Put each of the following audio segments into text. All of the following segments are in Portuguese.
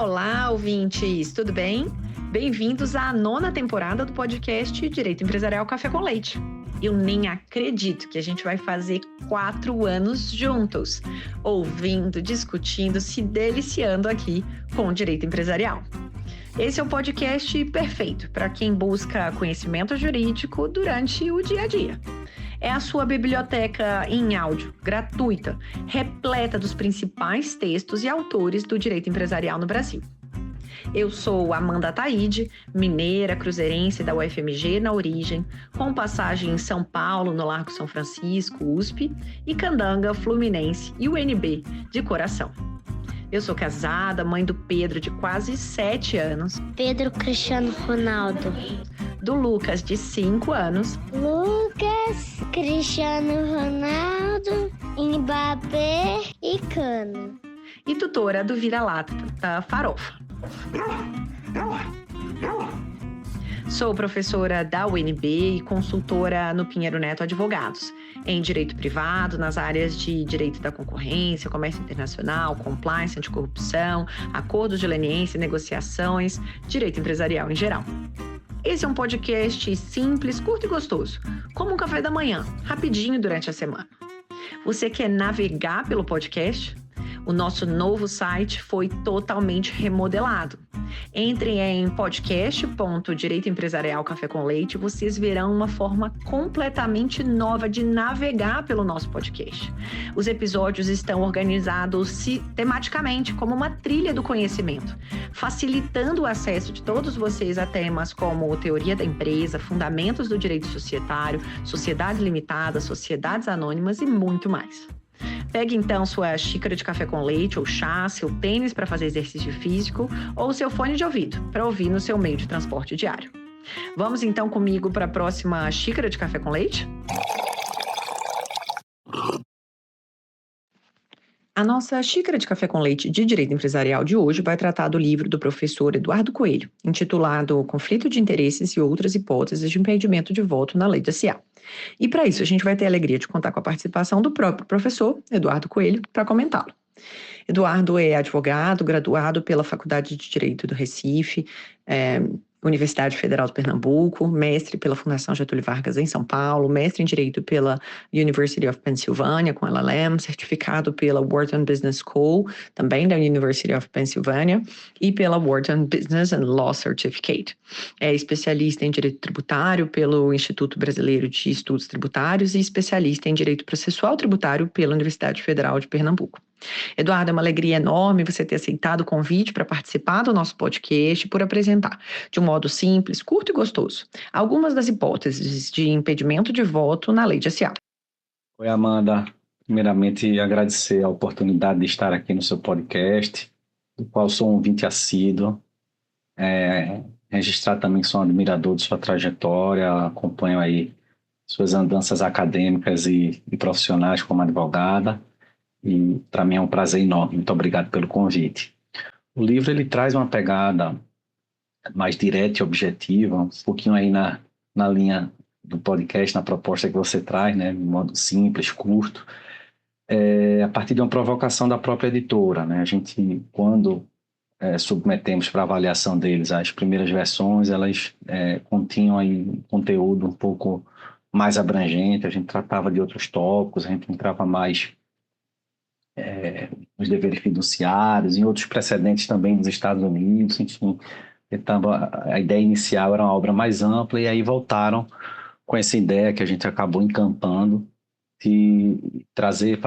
Olá, ouvintes, tudo bem? Bem-vindos à 9ª temporada do podcast Direito Empresarial Café com Leite. Eu nem acredito que a gente vai fazer 4 anos juntos, ouvindo, discutindo, se deliciando aqui com o direito empresarial. Esse é o podcast perfeito para quem busca conhecimento jurídico durante o dia a dia. É a sua biblioteca em áudio, gratuita, repleta dos principais textos e autores do direito empresarial no Brasil. Eu sou Amanda Taide, mineira, cruzeirense da UFMG na origem, com passagem em São Paulo, no Largo São Francisco, USP, e Candanga, Fluminense e UNB, de coração. Eu sou casada, mãe do Pedro, de quase 7 anos. Pedro Cristiano Ronaldo. Do Lucas, de 5 anos. Lucas Cristiano Ronaldo, Mbappé e Cano. E tutora do Vira-Lata, da Farofa. Sou professora da UNB e consultora no Pinheiro Neto Advogados, em direito privado, nas áreas de direito da concorrência, comércio internacional, compliance, anticorrupção, acordos de leniência, negociações, direito empresarial em geral. Esse é um podcast simples, curto e gostoso, como um café da manhã, rapidinho durante a semana. Você quer navegar pelo podcast? O nosso novo site foi totalmente remodelado. Entrem em podcast.direitoempresarial Café com Leite e vocês verão uma forma completamente nova de navegar pelo nosso podcast. Os episódios estão organizados tematicamente como uma trilha do conhecimento, facilitando o acesso de todos vocês a temas como teoria da empresa, fundamentos do direito societário, sociedades limitadas, sociedades anônimas e muito mais. Pegue então sua xícara de café com leite ou chá, seu tênis para fazer exercício físico ou seu fone de ouvido para ouvir no seu meio de transporte diário. Vamos então comigo para a próxima xícara de café com leite? A nossa xícara de café com leite de direito empresarial de hoje vai tratar do livro do professor Eduardo Coelho, intitulado Conflito de Interesses e Outras Hipóteses de Impedimento de Voto na Lei da SA. E para isso a gente vai ter a alegria de contar com a participação do próprio professor Eduardo Coelho para comentá-lo. Eduardo é advogado, graduado pela Faculdade de Direito do Recife, Universidade Federal do Pernambuco, mestre pela Fundação Getúlio Vargas em São Paulo, mestre em Direito pela University of Pennsylvania, com LLM, certificado pela Wharton Business School, também da University of Pennsylvania, e pela Wharton Business and Law Certificate. É especialista em Direito Tributário pelo Instituto Brasileiro de Estudos Tributários e especialista em Direito Processual Tributário pela Universidade Federal de Pernambuco. Eduardo, é uma alegria enorme você ter aceitado o convite para participar do nosso podcast e por apresentar, de um modo simples, curto e gostoso, algumas das hipóteses de impedimento de voto na lei de SA. Oi, Amanda. Primeiramente, agradecer a oportunidade de estar aqui no seu podcast, do qual sou um ouvinte assíduo. Registrar também que sou um admirador de sua trajetória, acompanho aí suas andanças acadêmicas e profissionais como advogada. E para mim é um prazer enorme. Muito obrigado pelo convite. O livro ele traz uma pegada mais direta e objetiva, um pouquinho aí na linha do podcast, na proposta que você traz, né, de modo simples, curto, a partir de uma provocação da própria editora, né? A gente, quando submetemos para avaliação deles as primeiras versões, elas continham aí um conteúdo um pouco mais abrangente, a gente tratava de outros tópicos, a gente entrava mais nos deveres fiduciários, em outros precedentes também dos Estados Unidos, enfim, a ideia inicial era uma obra mais ampla e aí voltaram com essa ideia que a gente acabou encampando de trazer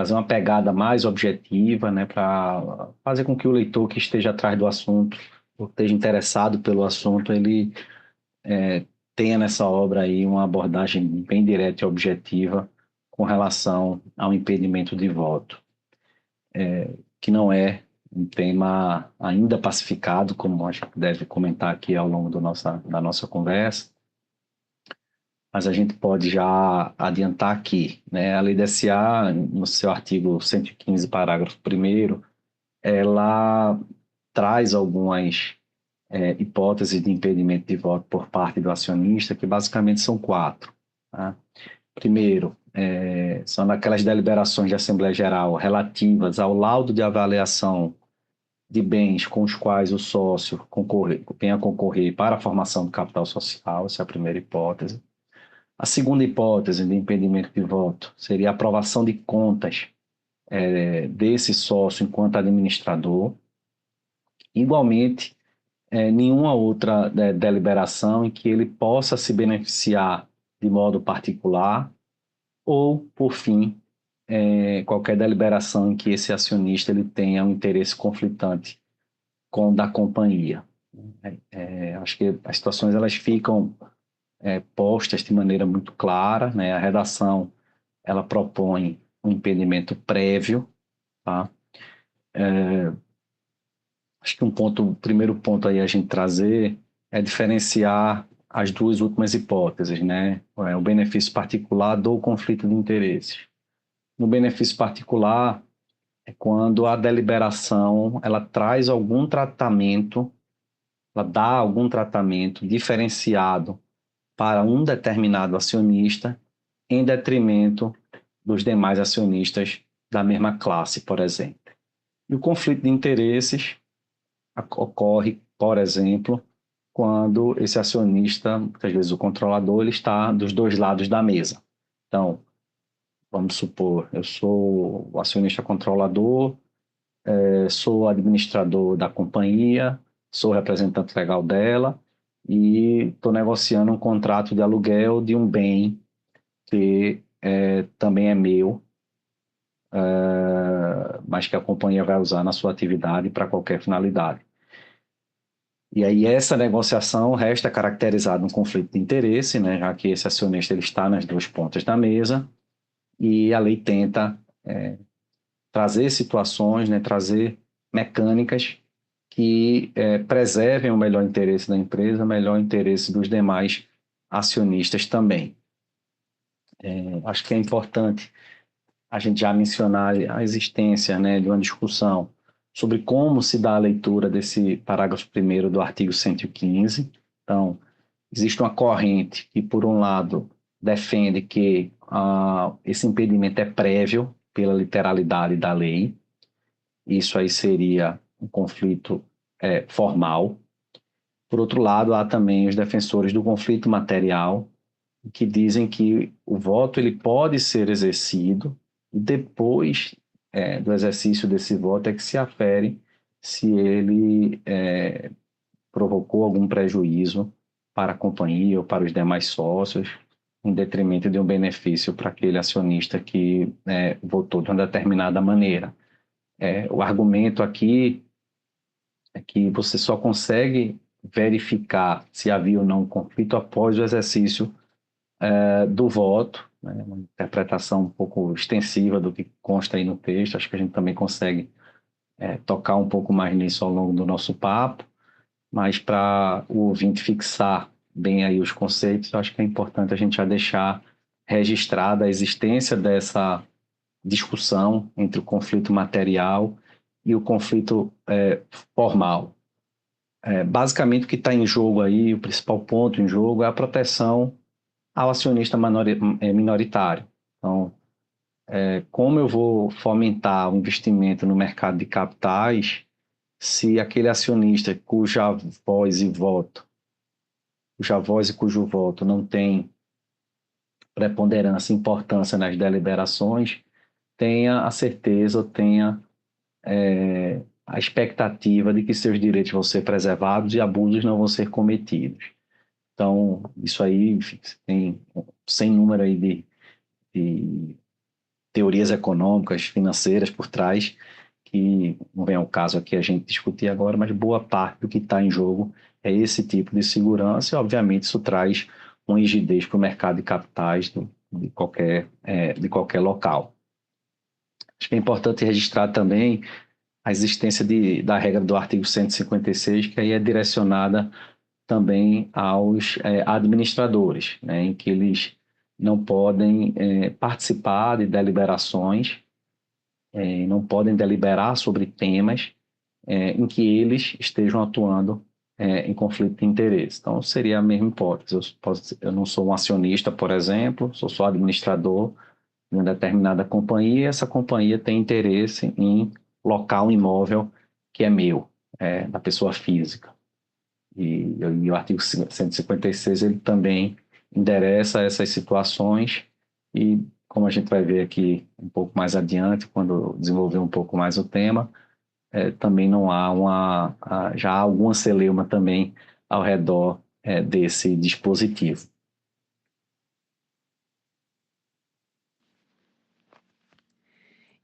uma pegada mais objetiva, né, para fazer com que o leitor que esteja atrás do assunto, ou esteja interessado pelo assunto, ele tenha nessa obra aí uma abordagem bem direta e objetiva com relação ao impedimento de voto, que não é um tema ainda pacificado, como a gente deve comentar aqui ao longo da nossa conversa, mas a gente pode já adiantar aqui, né? A Lei da SA, no seu artigo 115, parágrafo 1º, ela traz algumas hipóteses de impedimento de voto por parte do acionista, que basicamente são 4. Tá? Primeiro, são aquelas deliberações de Assembleia Geral relativas ao laudo de avaliação de bens com os quais o sócio venha concorrer para a formação do capital social, essa é a primeira hipótese. A segunda hipótese de impedimento de voto seria a aprovação de contas desse sócio enquanto administrador. Igualmente, nenhuma outra deliberação em que ele possa se beneficiar de modo particular ou, por fim, qualquer deliberação em que esse acionista ele tenha um interesse conflitante com o da companhia. Acho que as situações elas ficam postas de maneira muito clara, né? A redação ela propõe um impedimento prévio, tá? Acho que o primeiro ponto aí a gente trazer é diferenciar as duas últimas hipóteses, né? O benefício particular do conflito de interesses. No benefício particular é quando a deliberação ela traz algum tratamento, ela dá algum tratamento diferenciado para um determinado acionista em detrimento dos demais acionistas da mesma classe, por exemplo. E o conflito de interesses ocorre, por exemplo, quando esse acionista, muitas vezes o controlador, ele está dos dois lados da mesa. Então, vamos supor, eu sou o acionista controlador, sou administrador da companhia, sou representante legal dela e estou negociando um contrato de aluguel de um bem que também é meu, mas que a companhia vai usar na sua atividade para qualquer finalidade. E aí essa negociação resta caracterizada um conflito de interesse, né, já que esse acionista ele está nas duas pontas da mesa e a lei tenta trazer situações, né, trazer mecânicas que preservem o melhor interesse da empresa, o melhor interesse dos demais acionistas também. Acho que é importante a gente já mencionar a existência, né, de uma discussão sobre como se dá a leitura desse parágrafo 1º do artigo 115. Então, existe uma corrente que, por um lado, defende que esse impedimento é prévio pela literalidade da lei. Isso aí seria um conflito formal. Por outro lado, há também os defensores do conflito material, que dizem que o voto ele pode ser exercido e depois do exercício desse voto é que se afere se ele provocou algum prejuízo para a companhia ou para os demais sócios, em detrimento de um benefício para aquele acionista que votou de uma determinada maneira. O argumento aqui é que você só consegue verificar se havia ou não um conflito após o exercício do voto, né? Uma interpretação um pouco extensiva do que consta aí no texto. Acho que a gente também consegue tocar um pouco mais nisso ao longo do nosso papo, mas para o ouvinte fixar bem aí os conceitos, acho que é importante a gente já deixar registrada a existência dessa discussão entre o conflito material e o conflito formal. Basicamente, o que está em jogo aí, o principal ponto em jogo é a proteção ao acionista minoritário. Então, como eu vou fomentar o investimento no mercado de capitais se aquele acionista cuja voz e cujo voto não tem preponderância e importância nas deliberações, tenha a certeza ou tenha a expectativa de que seus direitos vão ser preservados e abusos não vão ser cometidos. Então, isso aí, enfim, tem sem número aí de teorias econômicas, financeiras por trás, que não vem ao caso aqui a gente discutir agora, mas boa parte do que está em jogo é esse tipo de segurança e, obviamente, isso traz uma rigidez para o mercado de capitais de qualquer local. Acho que é importante registrar também a existência da regra do artigo 156, que aí é direcionada também aos administradores, né, em que eles não podem participar de deliberações, não podem deliberar sobre temas em que eles estejam atuando em conflito de interesse. Então, seria a mesma hipótese. Eu não sou um acionista, por exemplo, sou só administrador de uma determinada companhia, e essa companhia tem interesse em locar um imóvel que é meu, da pessoa física. E o artigo 156 ele também endereça essas situações e, como a gente vai ver aqui um pouco mais adiante, quando desenvolver um pouco mais o tema, também não há já há alguma celeuma também ao redor desse dispositivo.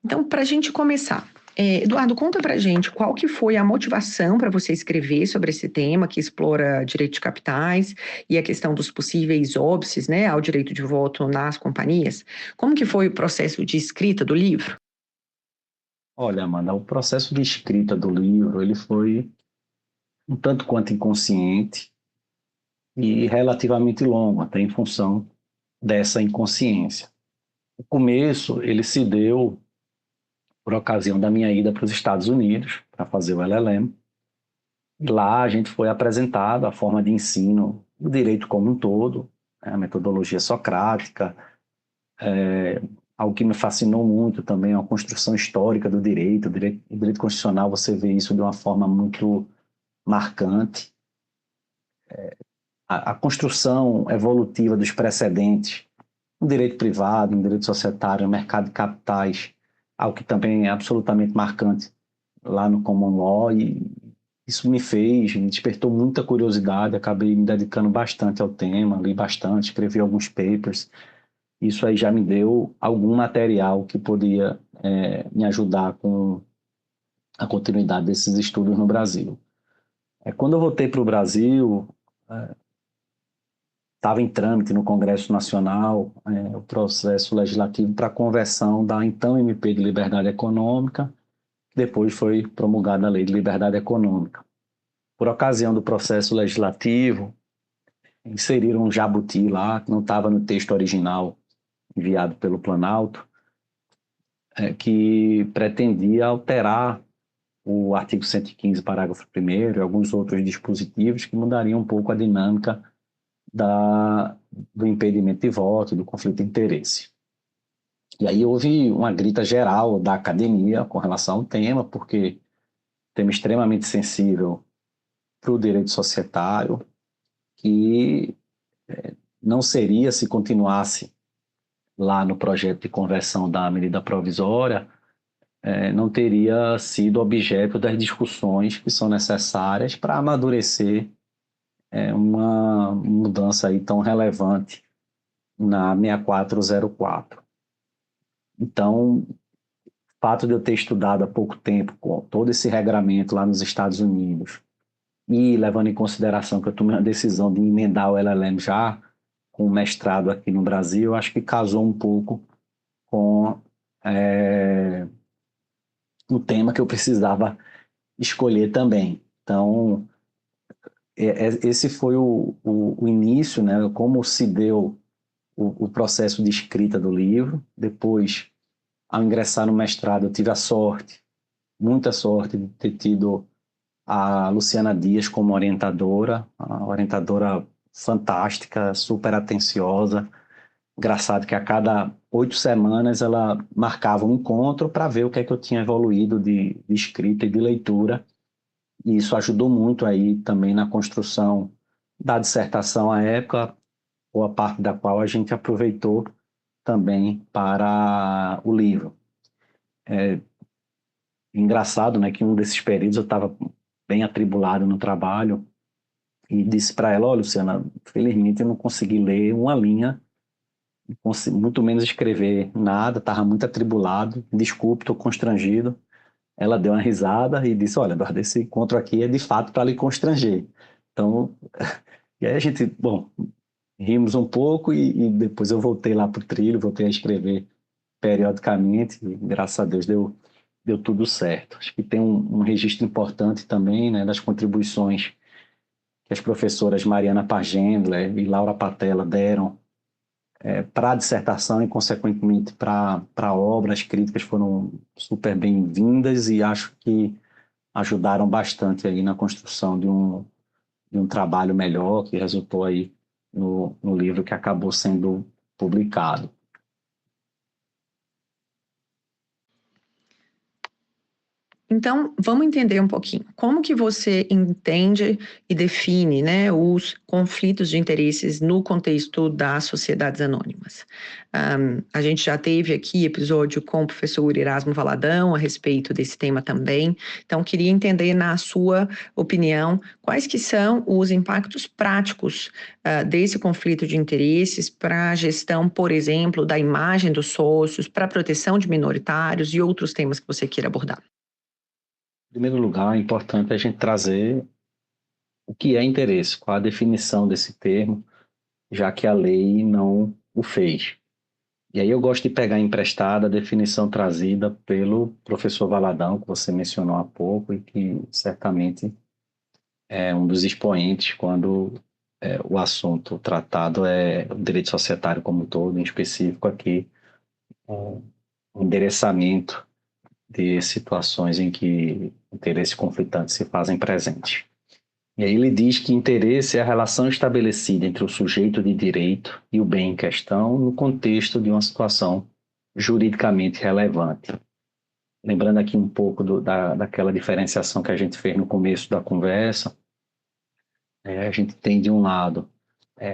Então, para a gente começar, Eduardo, conta para a gente qual que foi a motivação para você escrever sobre esse tema que explora direito de capitais e a questão dos possíveis óbices, né, ao direito de voto nas companhias. Como que foi o processo de escrita do livro? Olha, Amanda, o processo de escrita do livro ele foi um tanto quanto inconsciente e relativamente longo, até em função dessa inconsciência. O começo ele se deu por ocasião da minha ida para os Estados Unidos para fazer o LLM. E lá a gente foi apresentado a forma de ensino do direito como um todo, a metodologia socrática, algo que me fascinou muito também, a construção histórica do direito. O direito constitucional, você vê isso de uma forma muito marcante. A construção evolutiva dos precedentes, no direito privado, no direito societário, no mercado de capitais, algo que também é absolutamente marcante lá no Common Law, e isso me despertou muita curiosidade, acabei me dedicando bastante ao tema, li bastante, escrevi alguns papers. Isso aí já me deu algum material que podia me ajudar com a continuidade desses estudos no Brasil. Quando eu voltei para o Brasil, estava em trâmite no Congresso Nacional o processo legislativo para a conversão da então MP de Liberdade Econômica, que depois foi promulgada a Lei de Liberdade Econômica. Por ocasião do processo legislativo, inseriram um jabuti lá, que não estava no texto original enviado pelo Planalto, que pretendia alterar o artigo 115, parágrafo 1º e alguns outros dispositivos que mudariam um pouco a dinâmica do impedimento de voto, do conflito de interesse. E aí houve uma grita geral da academia com relação ao tema, porque tema extremamente sensível para o direito societário, que não seria, se continuasse lá no projeto de conversão da medida provisória, não teria sido objeto das discussões que são necessárias para amadurecer uma mudança aí tão relevante na 6404. Então, o fato de eu ter estudado há pouco tempo com todo esse regramento lá nos Estados Unidos e levando em consideração que eu tomei a decisão de emendar o LLM já com o mestrado aqui no Brasil, acho que casou um pouco com o tema que eu precisava escolher também. Então, esse foi o início, né, como se deu o processo de escrita do livro. Depois, ao ingressar no mestrado, eu tive a sorte, muita sorte, de ter tido a Luciana Dias como orientadora, uma orientadora fantástica, super atenciosa. Engraçado que a cada 8 semanas ela marcava um encontro para ver o que é que eu tinha evoluído de escrita e de leitura. E isso ajudou muito aí também na construção da dissertação à época, ou a parte da qual a gente aproveitou também para o livro. Engraçado, né, que um desses períodos eu estava bem atribulado no trabalho e disse para ela: olha, Luciana, felizmente eu não consegui ler uma linha, muito menos escrever nada, estava muito atribulado, desculpe, estou constrangido. Ela deu uma risada e disse: olha, Eduardo, esse encontro aqui é de fato para lhe constranger. Então, e aí a gente, bom, rimos um pouco e depois eu voltei lá para o trilho, voltei a escrever periodicamente e graças a Deus deu tudo certo. Acho que tem um registro importante também, né, das contribuições que as professoras Mariana Pagendler e Laura Patella deram para a dissertação e, consequentemente, para a obra. As críticas foram super bem-vindas e acho que ajudaram bastante aí na construção de um trabalho melhor que resultou aí no livro que acabou sendo publicado. Então, vamos entender um pouquinho. Como que você entende e define, né, os conflitos de interesses no contexto das sociedades anônimas? A gente já teve aqui episódio com o professor Erasmo Valadão a respeito desse tema também. Então, queria entender, na sua opinião, quais que são os impactos práticos desse conflito de interesses para a gestão, por exemplo, da imagem dos sócios, para a proteção de minoritários e outros temas que você queira abordar. Em primeiro lugar, é importante a gente trazer o que é interesse, qual a definição desse termo, já que a lei não o fez. E aí eu gosto de pegar emprestada a definição trazida pelo professor Valadão, que você mencionou há pouco, e que certamente é um dos expoentes quando o assunto tratado é o direito societário como um todo, em específico aqui, o endereçamento de situações em que interesses conflitantes se fazem presentes. E aí ele diz que interesse é a relação estabelecida entre o sujeito de direito e o bem em questão no contexto de uma situação juridicamente relevante. Lembrando aqui um pouco daquela diferenciação que a gente fez no começo da conversa, a gente tem de um lado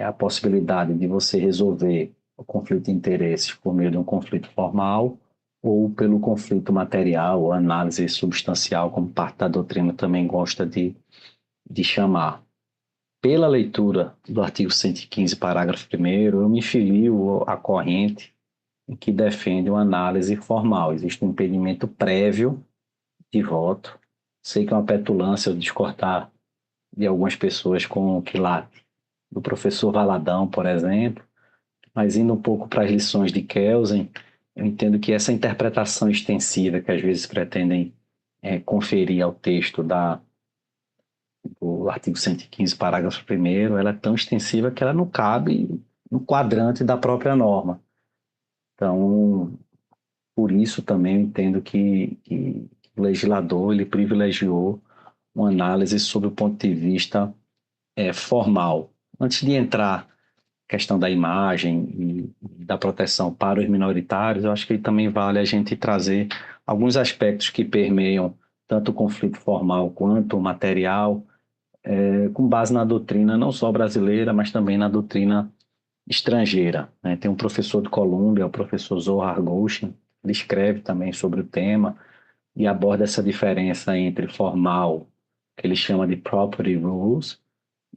a possibilidade de você resolver o conflito de interesses por meio de um conflito formal ou pelo conflito material, ou análise substancial, como parte da doutrina também gosta de chamar. Pela leitura do artigo 115, parágrafo 1º, eu me filio à corrente em que defende uma análise formal. Existe um impedimento prévio de voto. Sei que é uma petulância eu discordar de algumas pessoas com o quilate do professor Valadão, por exemplo, mas indo um pouco para as lições de Kelsen, eu entendo que essa interpretação extensiva que às vezes pretendem conferir ao texto do artigo 115, parágrafo 1º, ela é tão extensiva que ela não cabe no quadrante da própria norma. Então, por isso também eu entendo que o legislador ele privilegiou uma análise sob o ponto de vista formal. Antes de entrar na questão da imagem e da proteção para os minoritários, eu acho que também vale a gente trazer alguns aspectos que permeiam tanto o conflito formal quanto o material, com base na doutrina não só brasileira, mas também na doutrina estrangeira. Né? Tem um professor de Colômbia, o professor Zohar Goshen, ele escreve também sobre o tema e aborda essa diferença entre formal, que ele chama de property rules,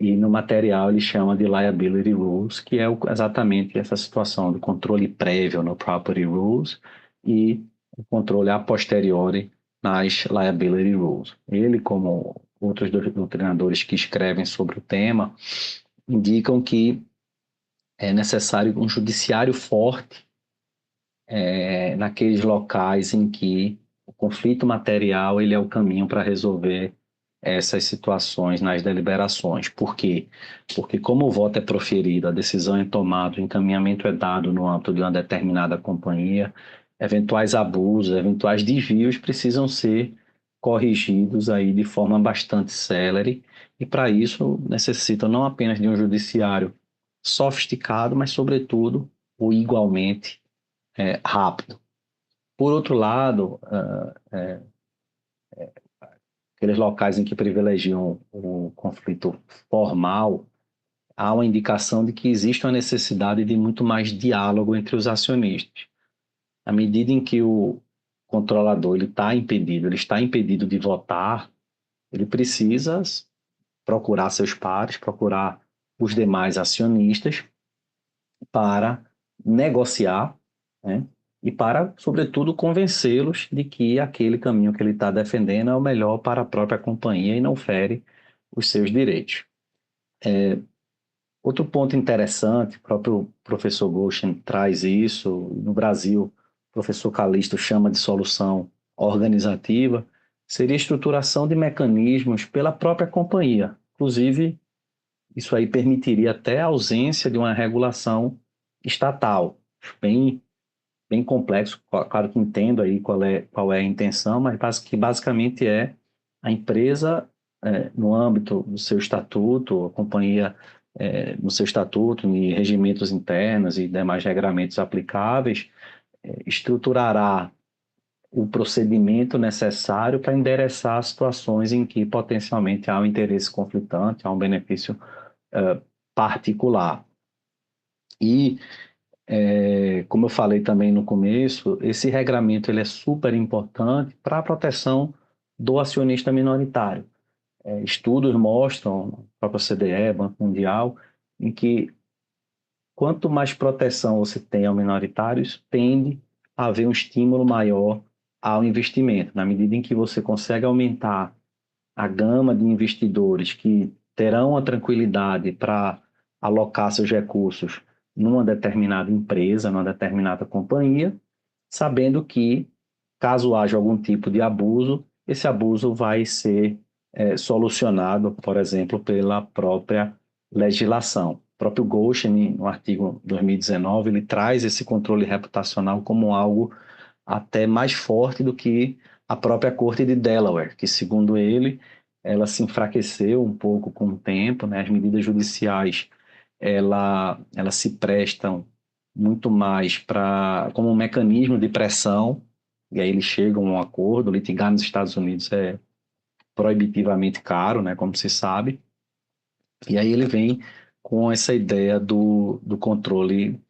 e no material ele chama de liability rules, que é exatamente essa situação do controle prévio no property rules e o controle a posteriori nas liability rules. Ele, como outros doutrinadores que escrevem sobre o tema, indicam que é necessário um judiciário forte naqueles locais em que o conflito material ele é o caminho para resolver essas situações nas deliberações. Por quê? Porque como o voto é proferido, a decisão é tomada, o encaminhamento é dado no âmbito de uma determinada companhia, eventuais abusos, eventuais desvios precisam ser corrigidos aí de forma bastante célere, e para isso necessitam não apenas de um judiciário sofisticado, mas sobretudo o igualmente rápido. Por outro lado, aqueles locais em que privilegiam o conflito formal, há uma indicação de que existe uma necessidade de muito mais diálogo entre os acionistas. À medida em que o controlador ele está impedido de votar, ele precisa procurar seus pares, procurar os demais acionistas para negociar, né? E para, sobretudo, convencê-los de que aquele caminho que ele está defendendo é o melhor para a própria companhia e não fere os seus direitos. Outro ponto interessante, o próprio professor Goshen traz isso, no Brasil, o professor Calixto chama de solução organizativa, seria a estruturação de mecanismos pela própria companhia. Inclusive, isso aí permitiria até a ausência de uma regulação estatal, bem complexo, claro que entendo aí qual é a intenção, mas que basicamente é a empresa, no âmbito do seu estatuto, a companhia no seu estatuto, em regimentos internos e demais regramentos aplicáveis, estruturará o procedimento necessário para endereçar situações em que potencialmente há um interesse conflitante, há um benefício particular. E, como eu falei também no começo, esse regramento ele é super importante para a proteção do acionista minoritário. Estudos mostram, a própria CDE, Banco Mundial, em que quanto mais proteção você tem ao minoritários, tende a haver um estímulo maior ao investimento. Na medida em que você consegue aumentar a gama de investidores que terão a tranquilidade para alocar seus recursos numa determinada empresa, numa determinada companhia, sabendo que, caso haja algum tipo de abuso, esse abuso vai ser solucionado, por exemplo, pela própria legislação. O próprio Goshen, no artigo 2019, ele traz esse controle reputacional como algo até mais forte do que a própria Corte de Delaware, que, segundo ele, ela se enfraqueceu um pouco com o tempo, né? As medidas judiciais elas se prestam muito mais como um mecanismo de pressão, e aí eles chegam a um acordo. Litigar nos Estados Unidos é proibitivamente caro, né, como se sabe, e aí ele vem com essa ideia do controle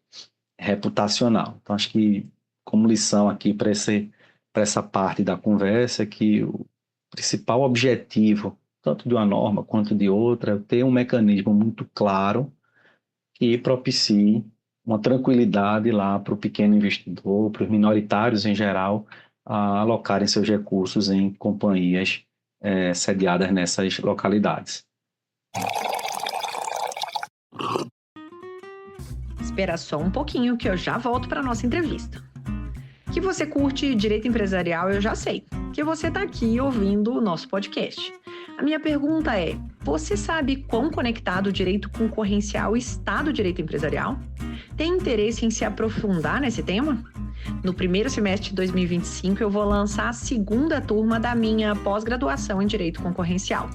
reputacional. Então, acho que, como lição aqui para essa parte da conversa, é que o principal objetivo, tanto de uma norma quanto de outra, é ter um mecanismo muito claro que propicie uma tranquilidade lá para o pequeno investidor, para os minoritários em geral, a alocarem seus recursos em companhias sediadas nessas localidades. Espera só um pouquinho que eu já volto para a nossa entrevista. Que você curte direito empresarial, eu já sei. Que você está aqui ouvindo o nosso podcast. A minha pergunta é: você sabe quão conectado o direito concorrencial está do direito empresarial? Tem interesse em se aprofundar nesse tema? No primeiro semestre de 2025, eu vou lançar a segunda turma da minha pós-graduação em Direito Concorrencial.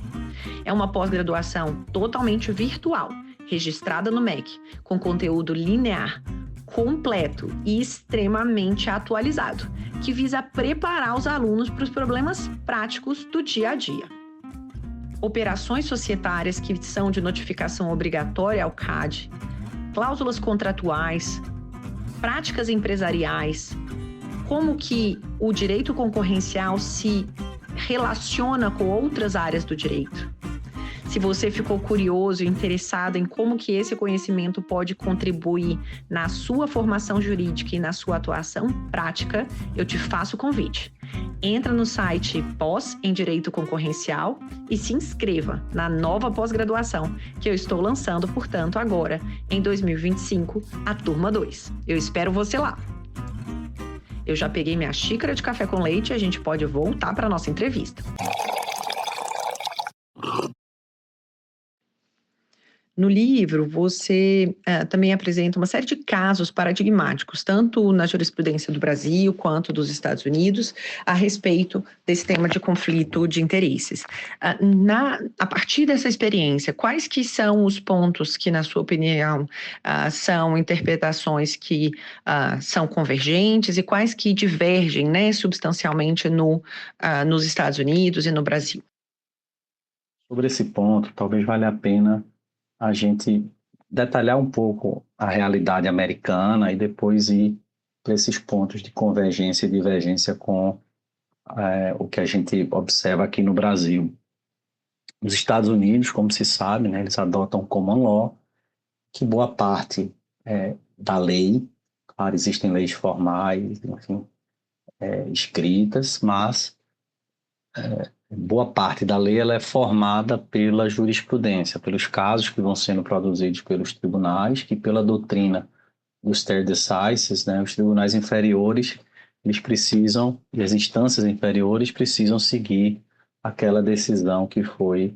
É uma pós-graduação totalmente virtual, registrada no MEC, com conteúdo linear, completo e extremamente atualizado, que visa preparar os alunos para os problemas práticos do dia a dia. Operações societárias que são de notificação obrigatória ao CAD, cláusulas contratuais, práticas empresariais, como que o direito concorrencial se relaciona com outras áreas do direito. Se você ficou curioso e interessado em como que esse conhecimento pode contribuir na sua formação jurídica e na sua atuação prática, eu te faço o convite. Entra no site Pós em Direito Concorrencial e se inscreva na nova pós-graduação que eu estou lançando, portanto, agora, em 2025, a turma 2. Eu espero você lá. Eu já peguei minha xícara de café com leite e a gente pode voltar para a nossa entrevista. No livro, você também apresenta uma série de casos paradigmáticos, tanto na jurisprudência do Brasil quanto dos Estados Unidos, a respeito desse tema de conflito de interesses. A partir dessa experiência, quais que são os pontos que, na sua opinião, são interpretações que são convergentes e quais que divergem, né, substancialmente nos Estados Unidos e no Brasil? Sobre esse ponto, talvez valha a pena a gente detalhar um pouco a realidade americana e depois ir para esses pontos de convergência e divergência com o que a gente observa aqui no Brasil. Nos Estados Unidos, como se sabe, né, eles adotam common law, que boa parte da lei, claro, existem leis formais, enfim, escritas, mas boa parte da lei ela é formada pela jurisprudência, pelos casos que vão sendo produzidos pelos tribunais e pela doutrina dos stare decisis, né? Os tribunais inferiores, eles precisam, e as instâncias inferiores precisam seguir aquela decisão que foi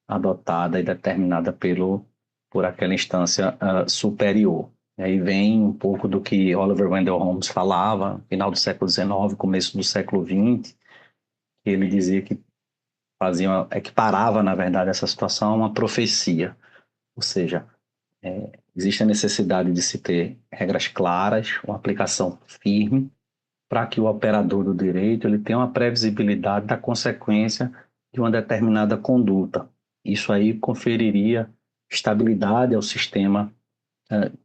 adotada e determinada por aquela instância superior. E aí vem um pouco do que Oliver Wendell Holmes falava, final do século XIX, começo do século XX, que ele dizia que equiparava, na verdade, essa situação a uma profecia. Ou seja, existe a necessidade de se ter regras claras, uma aplicação firme, para que o operador do direito ele tenha uma previsibilidade da consequência de uma determinada conduta. Isso aí conferiria estabilidade ao sistema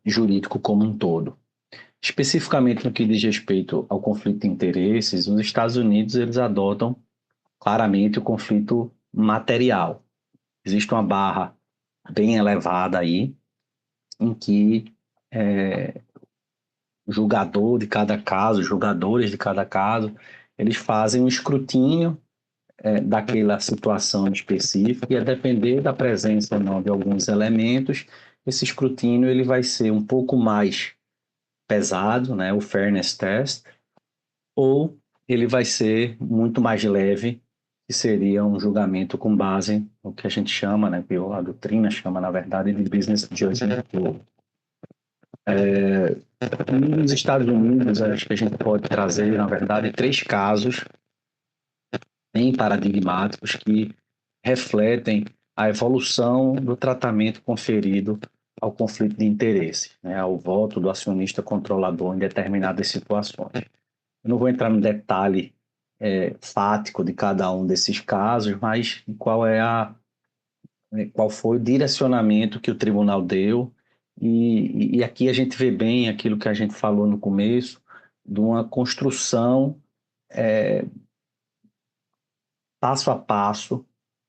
jurídico como um todo. Especificamente no que diz respeito ao conflito de interesses, os Estados Unidos eles adotam claramente o conflito material. Existe uma barra bem elevada aí, em que o julgador de cada caso, os julgadores de cada caso, eles fazem um escrutínio daquela situação específica e a depender da presença ou não de alguns elementos, esse escrutínio ele vai ser um pouco mais pesado, né, o fairness test, ou ele vai ser muito mais leve, que seria um julgamento com base no que a gente chama, né, que a doutrina chama, na verdade, de business judgment law. Nos Estados Unidos, acho que a gente pode trazer, na verdade, 3 casos bem paradigmáticos que refletem a evolução do tratamento conferido ao conflito de interesse, né, ao voto do acionista controlador em determinadas situações. Eu não vou entrar no detalhe fático de cada um desses casos, mas qual foi o direcionamento que o tribunal deu, e aqui a gente vê bem aquilo que a gente falou no começo, de uma construção passo a passo,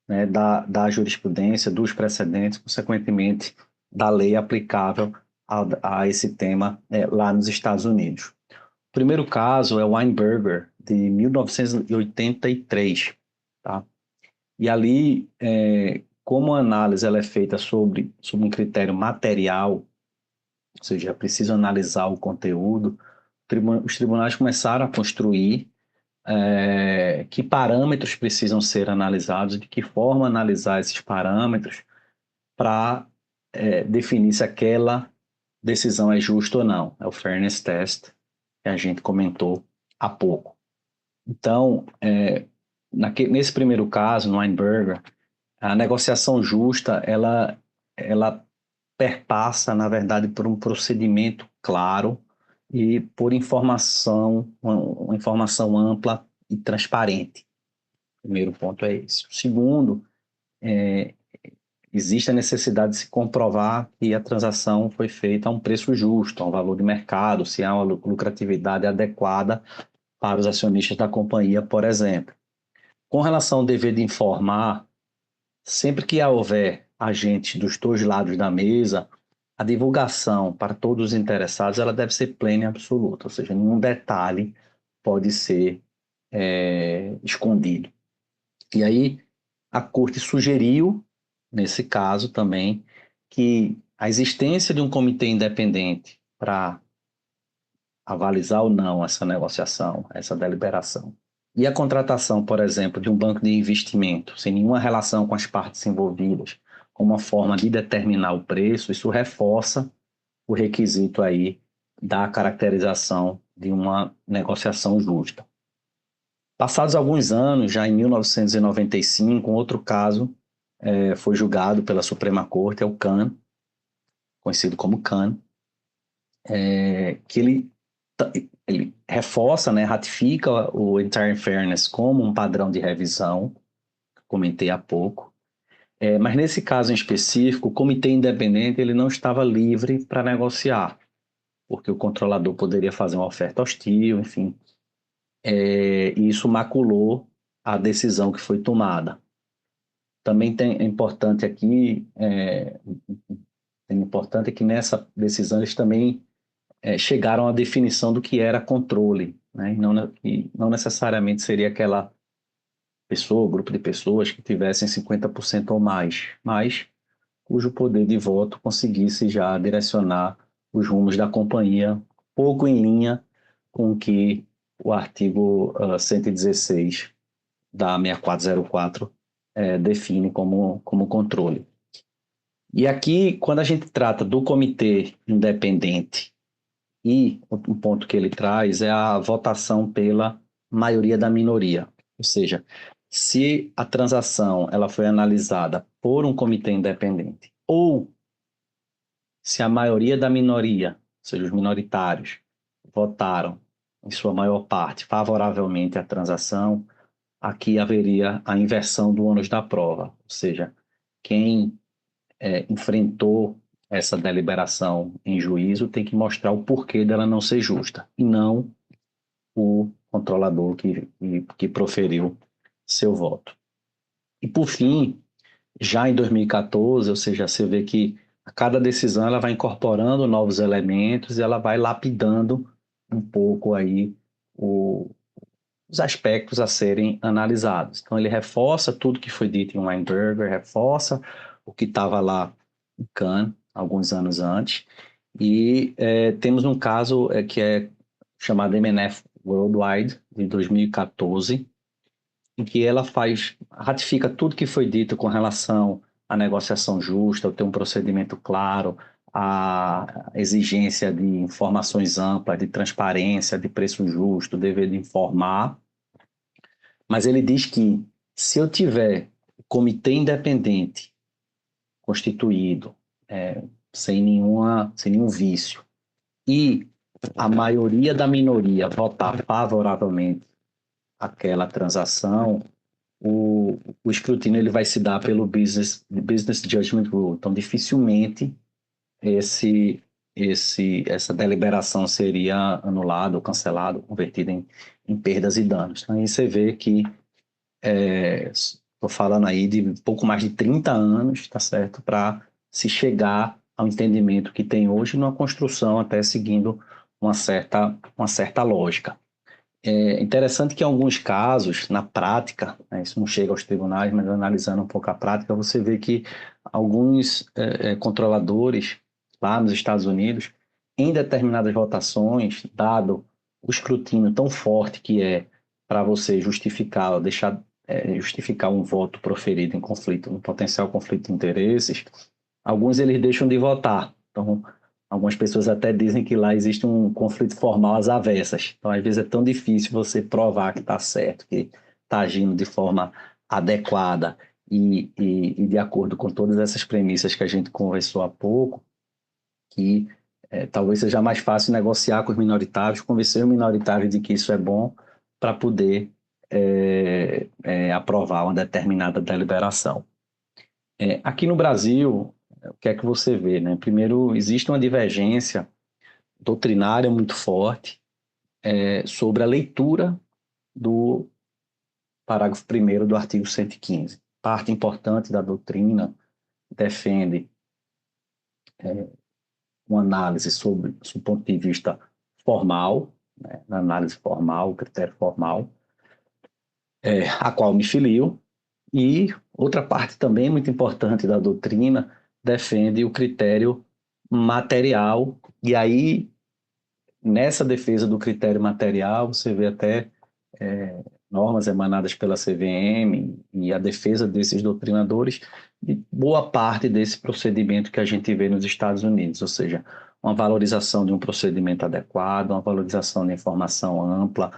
né, da jurisprudência, dos precedentes, consequentemente da lei aplicável a esse tema lá nos Estados Unidos. O primeiro caso é o Weinberger, de 1983. Tá? E ali, como a análise ela é feita sobre um critério material, ou seja, é preciso analisar o conteúdo, os tribunais começaram a construir que parâmetros precisam ser analisados, de que forma analisar esses parâmetros para definir se aquela decisão é justa ou não. É o fairness test que a gente comentou há pouco. Então, nesse primeiro caso, no Weinberger, a negociação justa, ela perpassa, na verdade, por um procedimento claro e por informação, uma informação ampla e transparente. O primeiro ponto é esse. O segundo, existe a necessidade de se comprovar que a transação foi feita a um preço justo, a um valor de mercado, se há uma lucratividade adequada para os acionistas da companhia, por exemplo. Com relação ao dever de informar, sempre que houver agentes dos 2 lados da mesa, a divulgação para todos os interessados ela deve ser plena e absoluta, ou seja, nenhum detalhe pode ser escondido. E aí a Corte sugeriu, nesse caso também, que a existência de um comitê independente para avalizar ou não essa negociação, essa deliberação, e a contratação, por exemplo, de um banco de investimento, sem nenhuma relação com as partes envolvidas, como uma forma de determinar o preço, isso reforça o requisito aí da caracterização de uma negociação justa. Passados alguns anos, já em 1995, um outro caso foi julgado pela Suprema Corte, é o Kahn, conhecido como Kahn, que ele reforça, né, ratifica o Entire Fairness como um padrão de revisão, que comentei há pouco, mas nesse caso em específico, o comitê independente ele não estava livre para negociar, porque o controlador poderia fazer uma oferta hostil, enfim, e isso maculou a decisão que foi tomada. Também é importante aqui, que nessa decisão eles também chegaram à definição do que era controle, né? E não necessariamente seria aquela pessoa, grupo de pessoas que tivessem 50% ou mais, mas cujo poder de voto conseguisse já direcionar os rumos da companhia, pouco em linha com o que o artigo 116 da 6404 define como controle. E aqui, quando a gente trata do comitê independente, e o ponto que ele traz é a votação pela maioria da minoria, ou seja, se a transação ela foi analisada por um comitê independente ou se a maioria da minoria, ou seja, os minoritários, votaram em sua maior parte, favoravelmente à transação, aqui haveria a inversão do ônus da prova, ou seja, quem enfrentou essa deliberação em juízo tem que mostrar o porquê dela não ser justa, e não o controlador que proferiu seu voto. E, por fim, já em 2014, ou seja, você vê que a cada decisão ela vai incorporando novos elementos e ela vai lapidando um pouco aí os aspectos a serem analisados. Então, ele reforça tudo que foi dito em Weinberger, reforça o que estava lá em Cannes, alguns anos antes, e temos um caso que é chamado MNF Worldwide, de 2014, em que ela ratifica tudo que foi dito com relação à negociação justa, ter um procedimento claro, a exigência de informações amplas, de transparência, de preço justo, dever de informar. Mas ele diz que se eu tiver comitê independente constituído, sem nenhum vício, e a maioria da minoria votar favoravelmente àquela transação, o escrutínio ele vai se dar pelo Business Judgment Rule. Então, dificilmente essa deliberação seria anulada ou cancelada, ou convertida em perdas e danos. Então, aí você vê que estou falando aí de pouco mais de 30 anos, tá certo, para se chegar ao entendimento que tem hoje, numa construção até seguindo uma certa lógica. É interessante que em alguns casos, na prática, isso não chega aos tribunais, mas analisando um pouco a prática, você vê que alguns controladores lá nos Estados Unidos, em determinadas votações, dado o escrutínio tão forte que é para você justificar um voto proferido um potencial conflito de interesses, alguns eles deixam de votar. Então, algumas pessoas até dizem que lá existe um conflito formal às avessas. Então, às vezes é tão difícil você provar que está certo, que está agindo de forma adequada e de acordo com todas essas premissas que a gente conversou há pouco, que talvez seja mais fácil negociar com os minoritários, convencer o minoritário de que isso é bom para poder aprovar uma determinada deliberação. Aqui no Brasil, o que é que você vê, né? Primeiro, existe uma divergência doutrinária muito forte sobre a leitura do parágrafo 1º do artigo 115. Parte importante da doutrina defende uma análise sobre o ponto de vista formal, né? Na análise formal, critério formal, a qual me filio, e outra parte também muito importante da doutrina defende o critério material, e aí, nessa defesa do critério material, você vê até normas emanadas pela CVM e a defesa desses doutrinadores de boa parte desse procedimento que a gente vê nos Estados Unidos, ou seja, uma valorização de um procedimento adequado, uma valorização de informação ampla,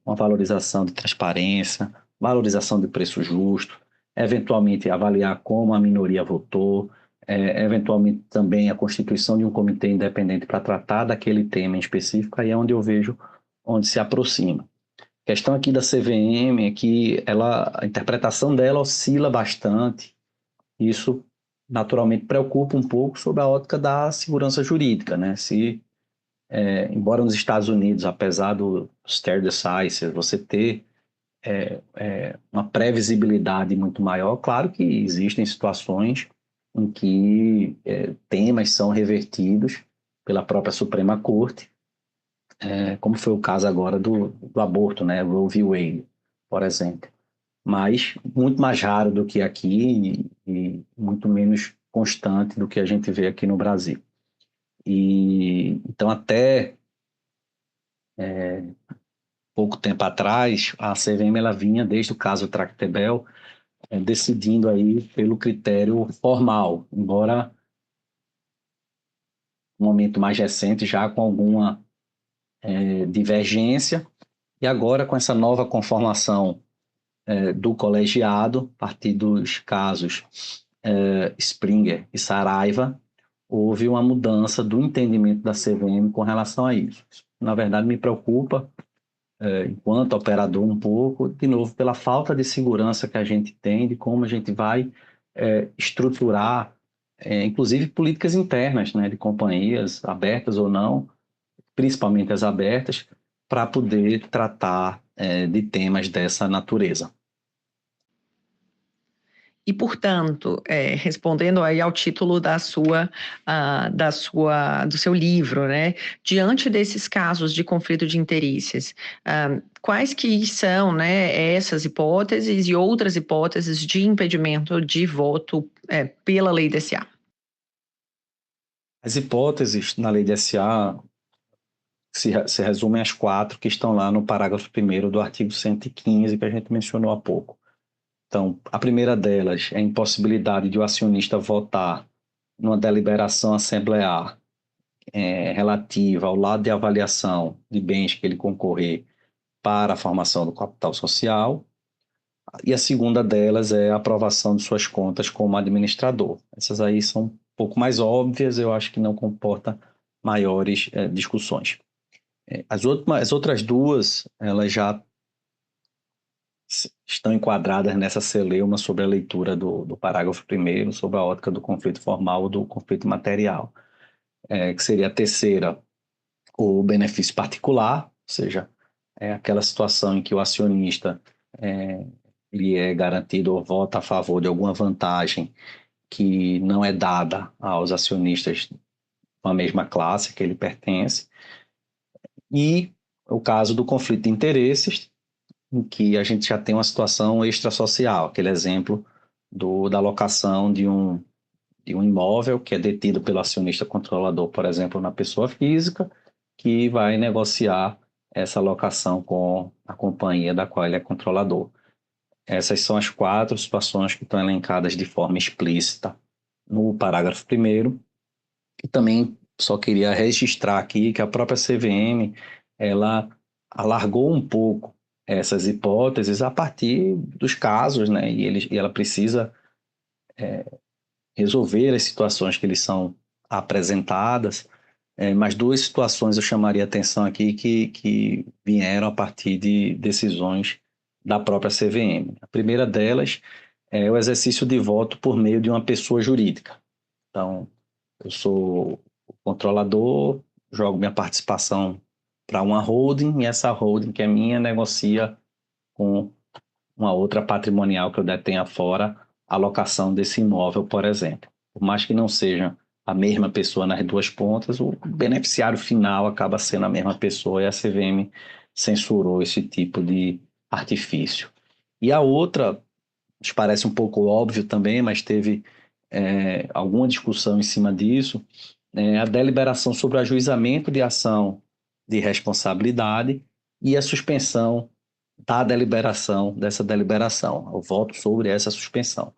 uma valorização de transparência, valorização de preço justo, eventualmente avaliar como a minoria votou, eventualmente também a constituição de um comitê independente para tratar daquele tema em específico, aí é onde eu vejo onde se aproxima. A questão aqui da CVM é que a interpretação dela oscila bastante. Isso naturalmente preocupa um pouco sobre a ótica da segurança jurídica, né? Embora nos Estados Unidos, apesar do stare decisis, você ter uma previsibilidade muito maior, claro que existem situações em que temas são revertidos pela própria Suprema Corte, como foi o caso agora do aborto, né? Roe v. Wade, por exemplo. Mas muito mais raro do que aqui e muito menos constante do que a gente vê aqui no Brasil. Então, até pouco tempo atrás, a CVM ela vinha, desde o caso Tractebel, decidindo aí pelo critério formal, embora no momento mais recente já com alguma divergência, e agora com essa nova conformação do colegiado, a partir dos casos Springer e Saraiva, houve uma mudança do entendimento da CVM com relação a isso. Na verdade, me preocupa, enquanto operador um pouco, de novo, pela falta de segurança que a gente tem, de como a gente vai estruturar, inclusive políticas internas, né, de companhias, abertas ou não, principalmente as abertas, para poder tratar de temas dessa natureza. E, portanto, respondendo aí ao título do seu livro, né? Diante desses casos de conflito de interesses, quais que são, né, essas hipóteses e outras hipóteses de impedimento de voto pela lei DSA? As hipóteses na lei DSA se resumem às 4 que estão lá no parágrafo 1º do artigo 115, que a gente mencionou há pouco. Então, a primeira delas é a impossibilidade de o acionista votar numa deliberação assemblear relativa ao lado de avaliação de bens que ele concorrer para a formação do capital social. E a segunda delas é a aprovação de suas contas como administrador. Essas aí são um pouco mais óbvias, eu acho que não comporta maiores discussões. As outras duas, elas já estão enquadradas nessa celeuma sobre a leitura do parágrafo 1º, sobre a ótica do conflito formal ou do conflito material, que seria a terceira, o benefício particular, ou seja, aquela situação em que o acionista lhe é garantido ou vota a favor de alguma vantagem que não é dada aos acionistas com a mesma classe que ele pertence, e o caso do conflito de interesses, em que a gente já tem uma situação extrasocial, aquele exemplo da locação de um imóvel que é detido pelo acionista controlador, por exemplo, na pessoa física, que vai negociar essa locação com a companhia da qual ele é controlador. Essas são as 4 situações que estão elencadas de forma explícita no parágrafo 1º. E também só queria registrar aqui que a própria CVM, ela alargou um pouco essas hipóteses a partir dos casos, né? E ela precisa resolver as situações que lhes são apresentadas, mas 2 situações eu chamaria a atenção aqui que vieram a partir de decisões da própria CVM. A primeira delas é o exercício de voto por meio de uma pessoa jurídica. Então, eu sou o controlador, jogo minha participação para uma holding, e essa holding que é minha negocia com uma outra patrimonial que eu detenha fora a locação desse imóvel, por exemplo. Por mais que não seja a mesma pessoa nas 2 pontas, o beneficiário final acaba sendo a mesma pessoa, e a CVM censurou esse tipo de artifício. E a outra, parece um pouco óbvio também, mas teve alguma discussão em cima disso, a deliberação sobre o ajuizamento de ação de responsabilidade e a suspensão dessa deliberação, o voto sobre essa suspensão.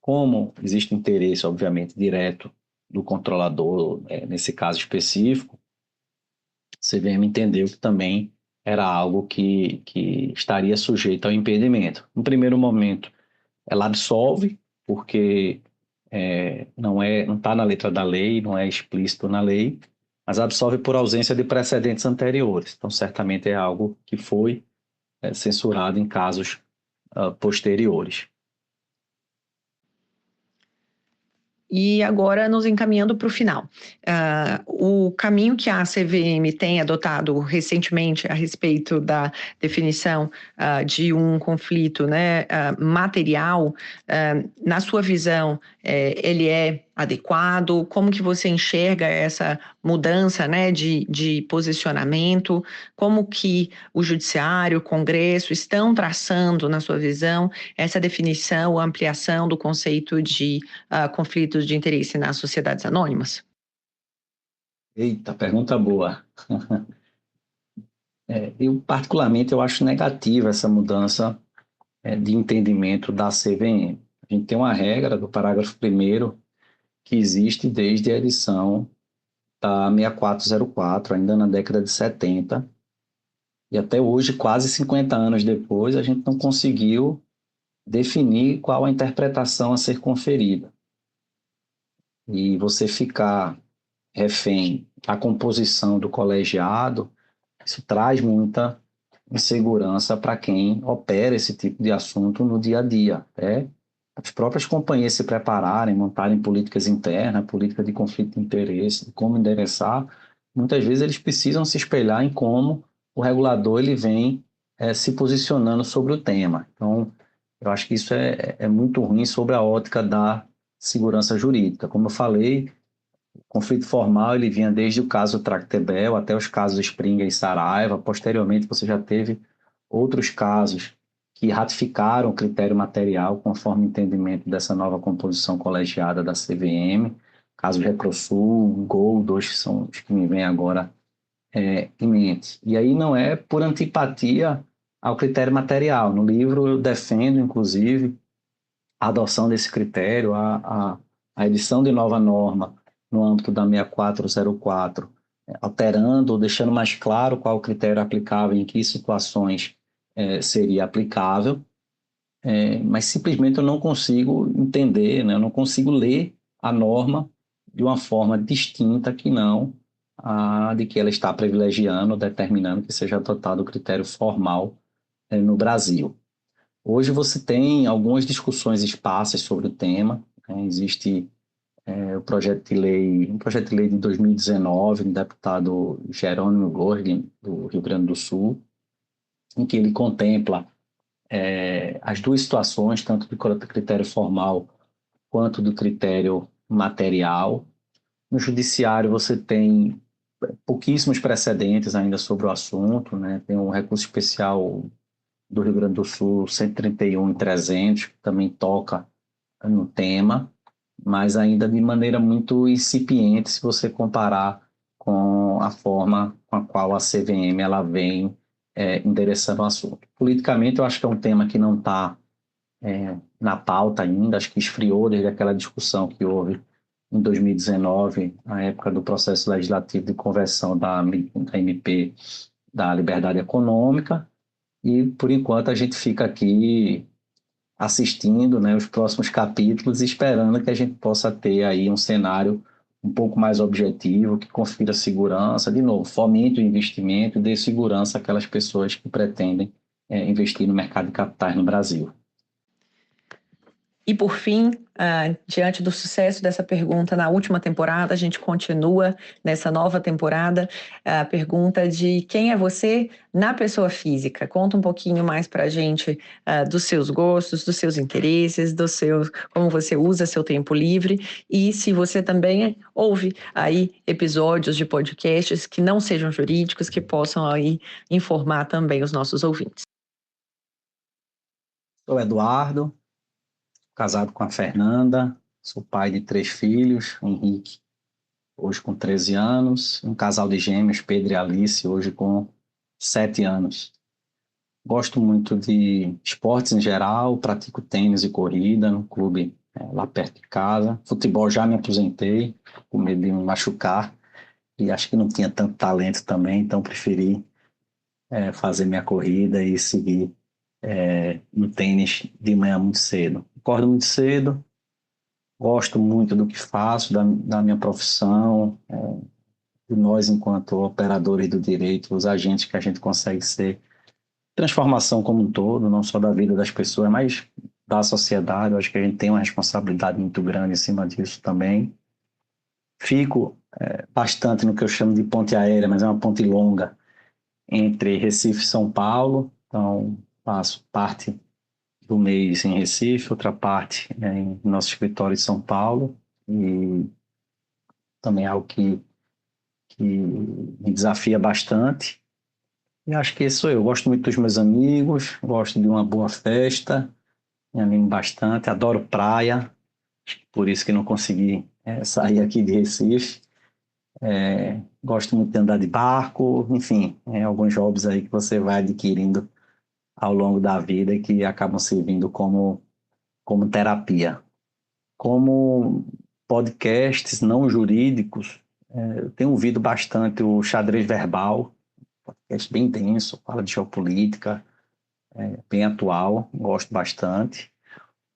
Como existe interesse, obviamente, direto do controlador, nesse caso específico, a CVM entendeu que também era algo que estaria sujeito ao impedimento. No primeiro momento, ela absolve, porque não está na letra da lei, não é explícito na lei, mas absolve por ausência de precedentes anteriores. Então, certamente é algo que foi censurado em casos posteriores. E agora, nos encaminhando para o final. O caminho que a CVM tem adotado recentemente a respeito da definição de um conflito, né, material, na sua visão, ele é adequado? Como que você enxerga essa mudança, né, de posicionamento? Como que o Judiciário, o Congresso estão traçando, na sua visão, essa definição, a ampliação do conceito de conflitos de interesse nas sociedades anônimas? Eita, pergunta boa. Particularmente, eu acho negativa essa mudança de entendimento da CVM. A gente tem uma regra do parágrafo 1º que existe desde a edição da 6404, ainda na década de 70, e até hoje, quase 50 anos depois, a gente não conseguiu definir qual a interpretação a ser conferida. E você ficar refém da composição do colegiado, isso traz muita insegurança para quem opera esse tipo de assunto no dia a dia. As próprias companhias se prepararem, montarem políticas internas, política de conflito de interesse, de como endereçar, muitas vezes eles precisam se espelhar em como o regulador ele vem se posicionando sobre o tema. Então, eu acho que isso é muito ruim sobre a ótica da segurança jurídica. Como eu falei, o conflito formal ele vinha desde o caso Tractebel até os casos Springer e Saraiva. Posteriormente, você já teve outros casos que ratificaram o critério material conforme o entendimento dessa nova composição colegiada da CVM. Caso Recrosul, Gol, dois que são os que me vêm agora em mente. E aí não é por antipatia ao critério material. No livro eu defendo, inclusive, a adoção desse critério, a edição de nova norma no âmbito da 6404, alterando ou deixando mais claro qual o critério aplicável e em que situações seria aplicável, mas simplesmente eu não consigo entender, né? Eu não consigo ler a norma de uma forma distinta que não a de que ela está privilegiando, determinando que seja adotado o critério formal no Brasil. Hoje você tem algumas discussões esparsas sobre o tema, né? Existe um projeto de lei de 2019 do deputado Jerônimo Gorgin, do Rio Grande do Sul, em que ele contempla as duas situações, tanto do critério formal quanto do critério material. No judiciário você tem pouquíssimos precedentes ainda sobre o assunto, né? Tem um recurso especial do Rio Grande do Sul, 131.300, que também toca no tema, mas ainda de maneira muito incipiente se você comparar com a forma com a qual a CVM ela vem endereçando o assunto. Politicamente, eu acho que é um tema que não está na pauta ainda, acho que esfriou desde aquela discussão que houve em 2019, na época do processo legislativo de conversão da MP da Liberdade Econômica, e por enquanto a gente fica aqui assistindo, né, os próximos capítulos, esperando que a gente possa ter aí um cenário um pouco mais objetivo, que confira segurança, de novo, fomente o investimento e dê segurança àquelas pessoas que pretendem investir no mercado de capitais no Brasil. E, por fim, diante do sucesso dessa pergunta na última temporada, a gente continua nessa nova temporada a pergunta de quem é você na pessoa física. Conta um pouquinho mais para a gente dos seus gostos, dos seus interesses, como você usa seu tempo livre e se você também ouve aí episódios de podcasts que não sejam jurídicos, que possam aí informar também os nossos ouvintes. Sou Eduardo, casado com a Fernanda, sou pai de 3 filhos, Henrique, hoje com 13 anos, um casal de gêmeos, Pedro e Alice, hoje com 7 anos. Gosto muito de esportes em geral, pratico tênis e corrida no clube lá perto de casa. Futebol já me aposentei, com medo de me machucar, e acho que não tinha tanto talento também, então preferi fazer minha corrida e seguir no tênis de manhã muito cedo. Acordo muito cedo, gosto muito do que faço, da minha profissão, de nós enquanto operadores do direito, os agentes que a gente consegue ser, transformação como um todo, não só da vida das pessoas, mas da sociedade. Eu acho que a gente tem uma responsabilidade muito grande em cima disso também. Fico bastante no que eu chamo de ponte aérea, mas é uma ponte longa, entre Recife e São Paulo, então passo parte do mês em Recife, outra parte em nosso escritório de São Paulo, e também é algo que me desafia bastante. E acho que isso eu gosto muito dos meus amigos, gosto de uma boa festa, me animo bastante, adoro praia, acho que por isso que não consegui sair aqui de Recife. Gosto muito de andar de barco, enfim, alguns hobbies aí que você vai adquirindo ao longo da vida e que acabam servindo como terapia. Como podcasts não jurídicos, eu tenho ouvido bastante o Xadrez Verbal, podcast bem denso, fala de geopolítica, bem atual, gosto bastante.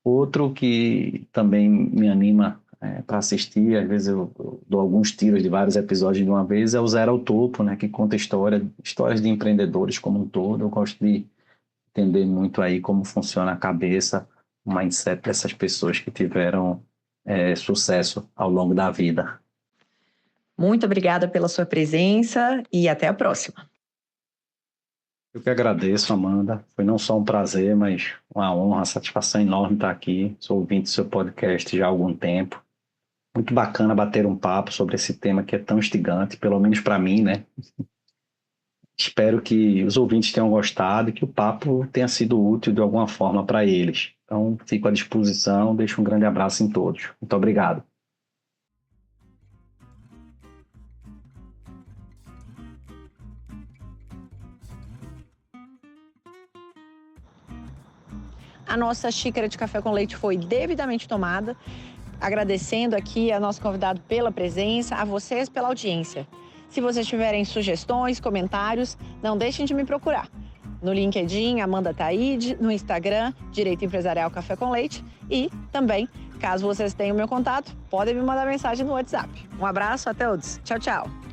Outro que também me anima para assistir. Às vezes eu dou alguns tiros de vários episódios de uma vez. É o Zero ao Topo, né, que conta histórias de empreendedores como um todo. Eu gosto de entender muito aí como funciona a cabeça, o mindset dessas pessoas que tiveram sucesso ao longo da vida. Muito obrigada pela sua presença e até a próxima. Eu que agradeço, Amanda. Foi não só um prazer, mas uma honra, uma satisfação enorme estar aqui. Sou ouvinte do seu podcast já há algum tempo. Muito bacana bater um papo sobre esse tema que é tão instigante, pelo menos para mim, né? Espero que os ouvintes tenham gostado e que o papo tenha sido útil de alguma forma para eles. Então, fico à disposição. Deixo um grande abraço em todos. Muito obrigado. A nossa xícara de café com leite foi devidamente tomada. Agradecendo aqui a nosso convidado pela presença, a vocês pela audiência. Se vocês tiverem sugestões, comentários, não deixem de me procurar. No LinkedIn, Amanda Taide, no Instagram, Direito Empresarial Café com Leite e também, caso vocês tenham meu contato, podem me mandar mensagem no WhatsApp. Um abraço a todos. Tchau, tchau.